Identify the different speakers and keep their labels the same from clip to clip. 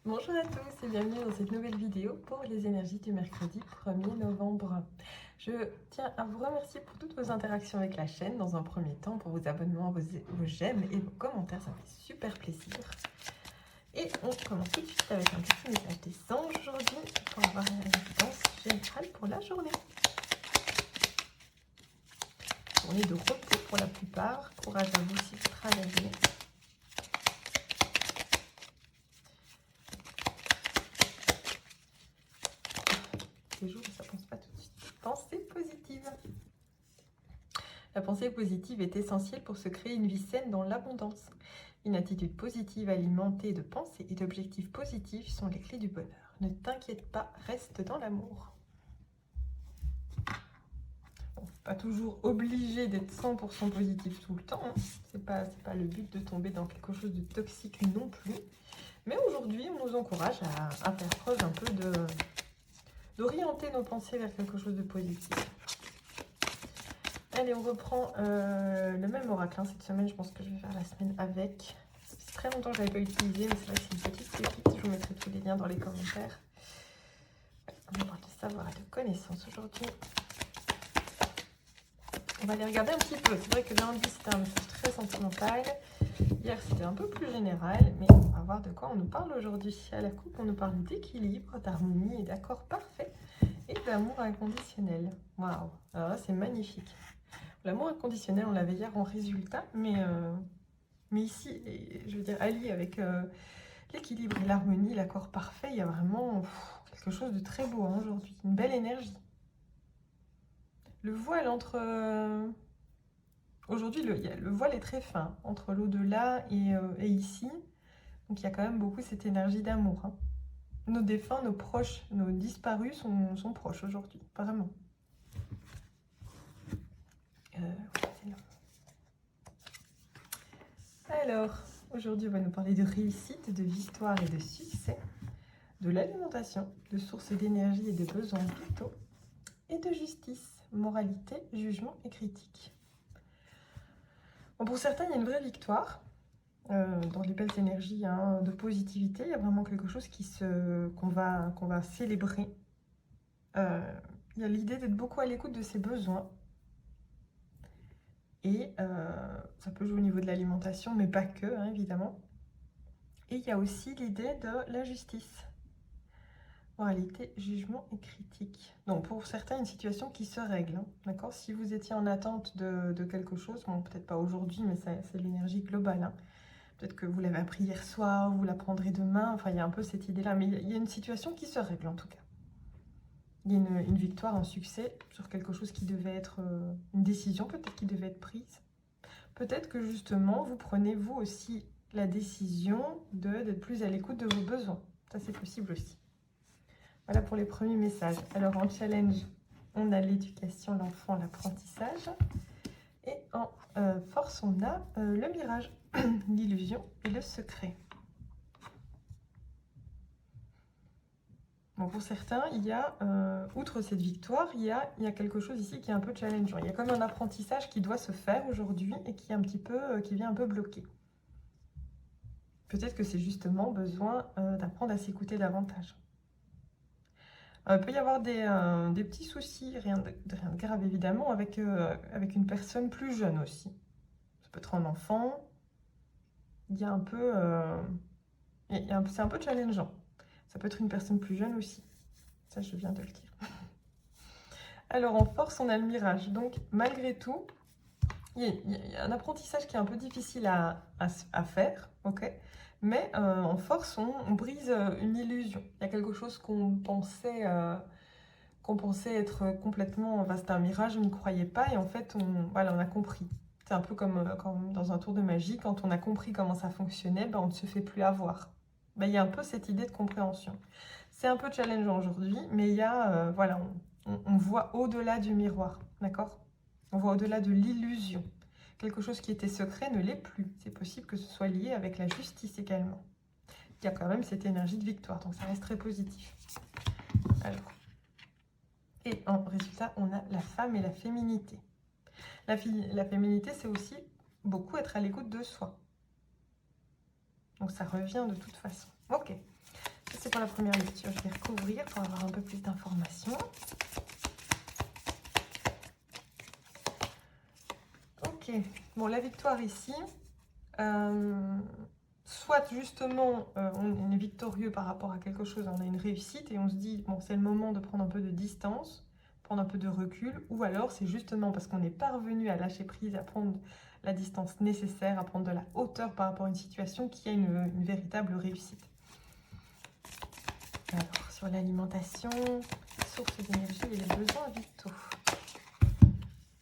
Speaker 1: Bonjour à tous et bienvenue dans cette nouvelle vidéo pour les énergies du mercredi 1er novembre. Je tiens à vous remercier pour toutes vos interactions avec la chaîne dans un premier temps, pour vos abonnements, vos j'aime et vos commentaires, ça me fait super plaisir. Et on commence tout de suite avec un petit message des anges aujourd'hui pour avoir une guidance générale pour la journée. Journée de repos pour la plupart, courage à vous si vous travaillez. Les jours où ça ne pense pas tout de suite. Pensée positive. La pensée positive est essentielle pour se créer une vie saine dans l'abondance. Une attitude positive alimentée de pensées et d'objectifs positifs sont les clés du bonheur. Ne t'inquiète pas, reste dans l'amour. Bon, pas toujours obligé d'être 100% positif tout le temps. Hein. C'est pas le but de tomber dans quelque chose de toxique non plus. Mais aujourd'hui, on nous encourage à faire preuve un peu d'orienter nos pensées vers quelque chose de positif. Allez, on reprend le même oracle. Hein. Cette semaine, je pense que je vais faire la semaine avec. C'est très longtemps que je ne l'avais pas utilisé, mais c'est vrai que c'est une petite pépite. Je vous mettrai tous les liens dans les commentaires. On va parler de savoir et de connaissance aujourd'hui. On va les regarder un petit peu. C'est vrai que lundi, c'était un message très sentimental. Hier, c'était un peu plus général, mais on va voir de quoi on nous parle aujourd'hui. À la coupe, on nous parle d'équilibre, d'harmonie et d'accord parfait et d'amour inconditionnel. Waouh! Alors là, c'est magnifique. L'amour inconditionnel, on l'avait hier en résultat, mais ici, je veux dire, allié avec l'équilibre et l'harmonie, l'accord parfait, il y a vraiment quelque chose de très beau hein, aujourd'hui, une belle énergie. Le voile entre... aujourd'hui, le voile est très fin entre l'au-delà et ici, donc il y a quand même beaucoup cette énergie d'amour. Hein. Nos défunts, nos proches, nos disparus sont proches aujourd'hui, vraiment. Alors, aujourd'hui, on va nous parler de réussite, de victoire et de succès, de l'alimentation, de sources d'énergie et de besoins vitaux, et de justice, moralité, jugement et critique. Bon, pour certains, il y a une vraie victoire dans les belles énergies hein, de positivité. Il y a vraiment quelque chose qu'on va célébrer. Il y a l'idée d'être beaucoup à l'écoute de ses besoins. Et ça peut jouer au niveau de l'alimentation, mais pas que, hein, évidemment. Et il y a aussi l'idée de la justice. Moralité, jugement et critique. Donc pour certains, une situation qui se règle. Hein, d'accord ? Si vous étiez en attente de quelque chose, bon, peut-être pas aujourd'hui, mais c'est l'énergie globale. Hein. Peut-être que vous l'avez appris hier soir, vous l'apprendrez demain. Enfin, il y a un peu cette idée-là. Mais il y a une situation qui se règle en tout cas. Il y a une victoire, un succès sur quelque chose qui devait être une décision, peut-être qui devait être prise. Peut-être que justement, vous prenez vous aussi la décision d'être plus à l'écoute de vos besoins. Ça, c'est possible aussi. Voilà pour les premiers messages. Alors en challenge, on a l'éducation, l'enfant, l'apprentissage. Et en force, on a le mirage, l'illusion et le secret. Bon, pour certains, il y a, outre cette victoire, il y a quelque chose ici qui est un peu challengeant. Il y a comme un apprentissage qui doit se faire aujourd'hui et qui est un petit peu, qui vient un peu bloquer. Peut-être que c'est justement besoin d'apprendre à s'écouter davantage. Il peut y avoir des petits soucis, rien de grave évidemment, avec une personne plus jeune aussi. Ça peut être un enfant. Il y a un peu... c'est un peu challengeant. Ça peut être une personne plus jeune aussi. Ça, je viens de le dire. Alors, en force, on a le mirage. Donc, malgré tout, il y a un apprentissage qui est un peu difficile à faire, ok ? Mais en force, on brise une illusion. Il y a quelque chose qu'on pensait être complètement... Enfin, c'était un mirage, on n'y croyait pas. Et en fait, on a compris. C'est un peu comme dans un tour de magie. Quand on a compris comment ça fonctionnait, ben, on ne se fait plus avoir. Ben, il y a un peu cette idée de compréhension. C'est un peu challengeant aujourd'hui, mais il y a... on voit au-delà du miroir, d'accord ? On voit au-delà de l'illusion. Quelque chose qui était secret ne l'est plus. C'est possible que ce soit lié avec la justice également. Il y a quand même cette énergie de victoire, donc ça reste très positif. Alors, et en résultat, on a la femme et la féminité. La féminité, c'est aussi beaucoup être à l'écoute de soi. Donc ça revient de toute façon. Ok. Ça, c'est pour la première lecture. Je vais recouvrir pour avoir un peu plus d'informations. Ok. Bon, la victoire ici. Soit justement on est victorieux par rapport à quelque chose, on a une réussite et on se dit bon c'est le moment de prendre un peu de distance, prendre un peu de recul, ou alors c'est justement parce qu'on est parvenu à lâcher prise, à prendre la distance nécessaire, à prendre de la hauteur par rapport à une situation qui a une véritable réussite. Alors sur l'alimentation, source d'énergie et les besoins vitaux.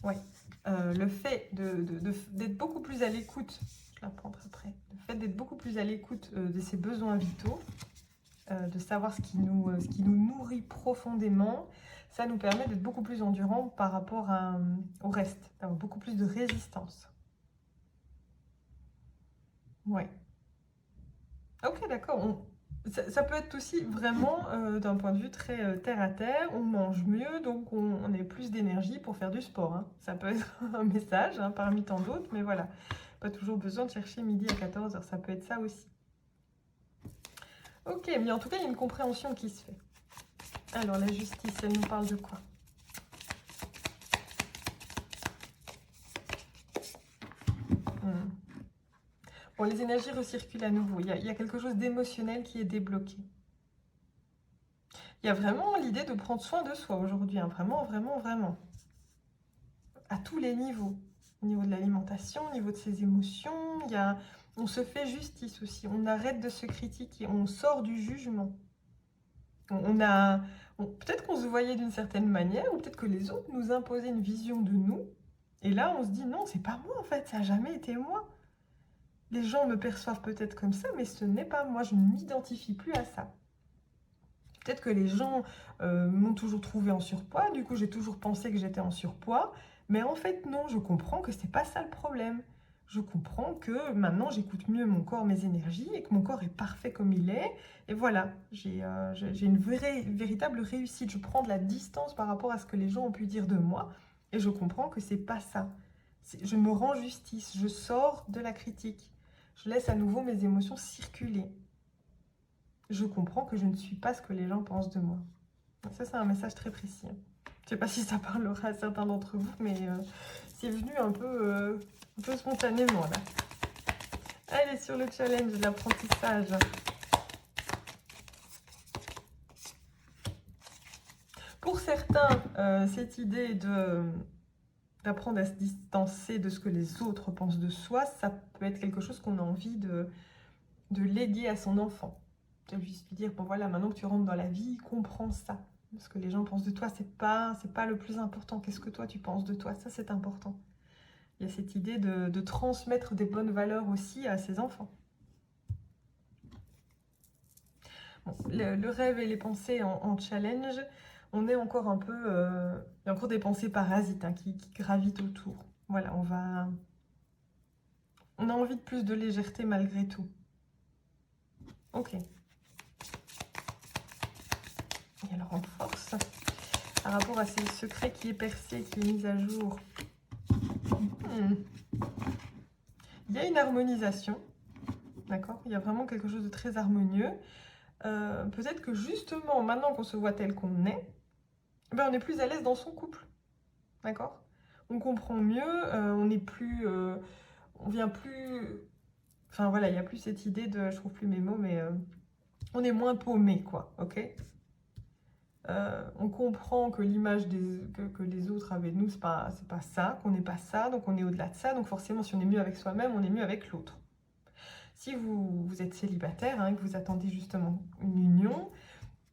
Speaker 1: Ouais. Le fait d'être beaucoup plus à l'écoute, je la prendrai après, le fait d'être beaucoup plus à l'écoute de ses besoins vitaux, de savoir ce qui nous nourrit profondément, ça nous permet d'être beaucoup plus endurant par rapport au reste, d'avoir beaucoup plus de résistance. Ouais. Ok, d'accord. Ça peut être aussi vraiment d'un point de vue très terre à terre, on mange mieux, donc on a plus d'énergie pour faire du sport. Hein. Ça peut être un message hein, parmi tant d'autres, mais voilà. Pas toujours besoin de chercher midi à 14h, ça peut être ça aussi. Ok, mais en tout cas, il y a une compréhension qui se fait. Alors, la justice, elle nous parle de quoi? Bon, les énergies recirculent à nouveau. Il y a quelque chose d'émotionnel qui est débloqué. Il y a vraiment l'idée de prendre soin de soi aujourd'hui. Hein. Vraiment, vraiment, vraiment. À tous les niveaux. Au niveau de l'alimentation, au niveau de ses émotions. On se fait justice aussi. On arrête de se critiquer. On sort du jugement. Peut-être qu'on se voyait d'une certaine manière, ou peut-être que les autres nous imposaient une vision de nous. Et là, on se dit non, c'est pas moi en fait, ça n'a jamais été moi. Les gens me perçoivent peut-être comme ça, mais ce n'est pas moi, je ne m'identifie plus à ça. Peut-être que les gens m'ont toujours trouvé en surpoids, du coup j'ai toujours pensé que j'étais en surpoids, mais en fait non, je comprends que c'est pas ça le problème. Je comprends que maintenant j'écoute mieux mon corps, mes énergies, et que mon corps est parfait comme il est. Et voilà, j'ai une véritable réussite. Je prends de la distance par rapport à ce que les gens ont pu dire de moi, et je comprends que c'est pas ça. Je me rends justice, je sors de la critique. Je laisse à nouveau mes émotions circuler. Je comprends que je ne suis pas ce que les gens pensent de moi. Ça, c'est un message très précis. Je ne sais pas si ça parlera à certains d'entre vous, mais c'est venu un peu spontanément, là. Allez, sur le challenge de l'apprentissage. Pour certains, cette idée d'apprendre à se distancer de ce que les autres pensent de soi, ça peut être quelque chose qu'on a envie de léguer à son enfant. De lui dire, bon voilà, maintenant que tu rentres dans la vie, comprends ça. Ce que les gens pensent de toi, c'est pas le plus important. Qu'est-ce que toi, tu penses de toi? Ça, c'est important. Il y a cette idée de transmettre des bonnes valeurs aussi à ses enfants. Bon, le rêve et les pensées en challenge, on est encore un peu... il y a encore des pensées parasites hein, qui gravitent autour. Voilà, on a envie de plus de légèreté malgré tout. Ok. Et alors en force, par rapport à ce secret qui est percé, qui est mis à jour, il y a une harmonisation, d'accord? Il y a vraiment quelque chose de très harmonieux. Peut-être que justement, maintenant qu'on se voit tel qu'on est, ben on est plus à l'aise dans son couple, d'accord? On comprend mieux, on n'est plus... on vient plus... Enfin voilà, il n'y a plus cette idée de... Je trouve plus mes mots, mais... on est moins paumé, quoi, ok? On comprend que l'image que les autres avaient de nous, c'est pas ça, qu'on n'est pas ça, donc on est au-delà de ça. Donc forcément, si on est mieux avec soi-même, on est mieux avec l'autre. Si vous êtes célibataire et que vous attendez justement une union,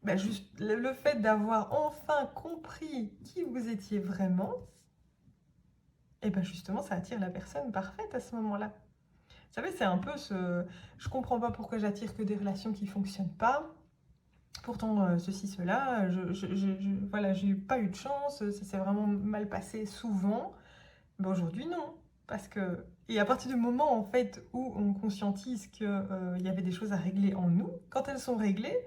Speaker 1: ben juste le fait d'avoir enfin compris qui vous étiez vraiment, et ben justement, ça attire la personne parfaite à ce moment-là. Vous savez, c'est un peu ce... Je comprends pas pourquoi j'attire que des relations qui fonctionnent pas. Pourtant, ceci, cela, voilà, j'ai pas eu de chance, ça s'est vraiment mal passé souvent. Mais aujourd'hui, non. Parce que... Et à partir du moment, en fait, où on conscientise qu'il y avait des choses à régler en nous, quand elles sont réglées,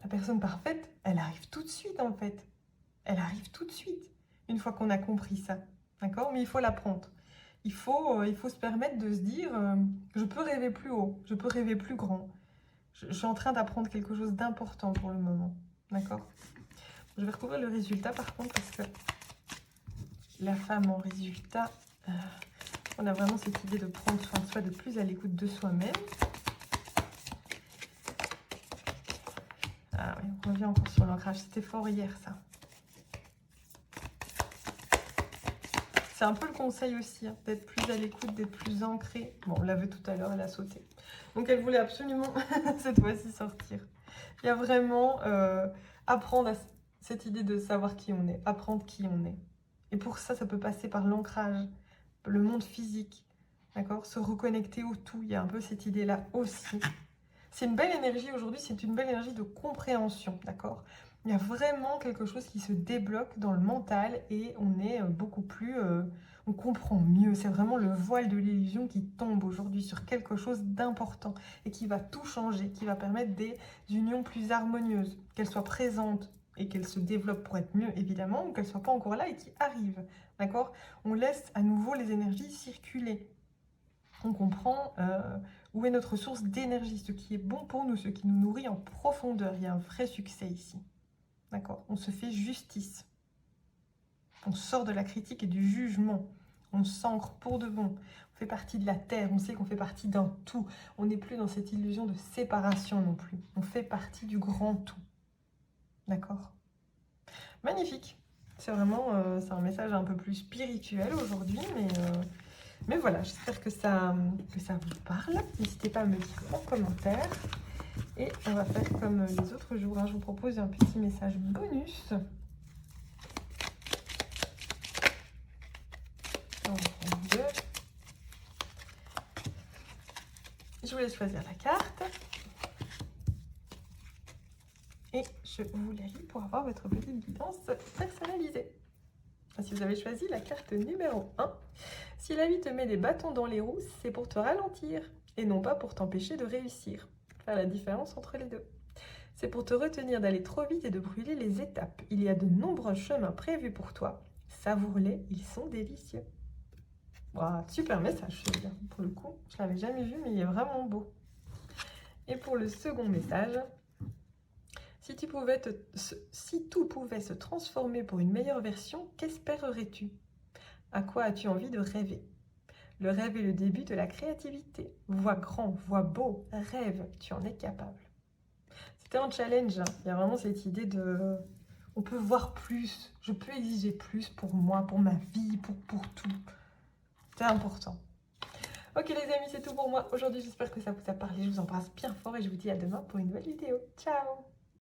Speaker 1: la personne parfaite, elle arrive tout de suite, en fait. Elle arrive tout de suite, une fois qu'on a compris ça. D'accord? Mais il faut l'apprendre. Il faut se permettre de se dire, je peux rêver plus haut, je peux rêver plus grand. Je suis en train d'apprendre quelque chose d'important pour le moment. D'accord? Je vais recouvrir le résultat par contre parce que la femme en résultat, on a vraiment cette idée de prendre soin de soi, de plus à l'écoute de soi-même. Ah oui, on revient encore sur l'ancrage. C'était fort hier ça. C'est un peu le conseil aussi, hein, d'être plus à l'écoute, d'être plus ancré. Bon, on l'a vu tout à l'heure, elle a sauté. Donc elle voulait absolument cette fois-ci sortir. Il y a vraiment apprendre à cette idée de savoir qui on est, apprendre qui on est. Et pour ça, ça peut passer par l'ancrage, le monde physique, d'accord? Se reconnecter au tout, il y a un peu cette idée-là aussi. C'est une belle énergie aujourd'hui, c'est une belle énergie de compréhension, d'accord? Il y a vraiment quelque chose qui se débloque dans le mental et on est beaucoup plus... on comprend mieux. C'est vraiment le voile de l'illusion qui tombe aujourd'hui sur quelque chose d'important et qui va tout changer, qui va permettre des unions plus harmonieuses, qu'elles soient présentes et qu'elles se développent pour être mieux, évidemment, ou qu'elles ne soient pas encore là et qui arrivent, d'accord? On laisse à nouveau les énergies circuler. On comprend où est notre source d'énergie, ce qui est bon pour nous, ce qui nous nourrit en profondeur. Il y a un vrai succès ici. D'accord? On se fait justice. On sort de la critique et du jugement. On s'ancre pour de bon. On fait partie de la terre. On sait qu'on fait partie d'un tout. On n'est plus dans cette illusion de séparation non plus. On fait partie du grand tout. D'accord? Magnifique. C'est vraiment c'est un message un peu plus spirituel aujourd'hui, mais voilà, j'espère que ça vous parle. N'hésitez pas à me dire en commentaire. Et on va faire comme les autres jours, hein. Je vous propose un petit message bonus. On va prendre deux. Je vous laisse choisir la carte. Et je vous la lis pour avoir votre petite guidance personnalisée. Si vous avez choisi la carte numéro 1, si la vie te met des bâtons dans les roues, c'est pour te ralentir et non pas pour t'empêcher de réussir. Faire la différence entre les deux. C'est pour te retenir d'aller trop vite et de brûler les étapes. Il y a de nombreux chemins prévus pour toi. Savoure-les, ils sont délicieux. Wow, super message, je veux dire. Pour le coup, je ne l'avais jamais vu, mais il est vraiment beau. Et pour le second message, si tout pouvait se transformer pour une meilleure version, qu'espérerais-tu? À quoi as-tu envie de rêver? Le rêve est le début de la créativité. Vois grand, vois beau, rêve, tu en es capable. C'était un challenge, hein. Il y a vraiment cette idée de... On peut voir plus, je peux exiger plus pour moi, pour ma vie, pour tout. C'est important. Ok les amis, c'est tout pour moi. Aujourd'hui, j'espère que ça vous a parlé. Je vous embrasse bien fort et je vous dis à demain pour une nouvelle vidéo. Ciao!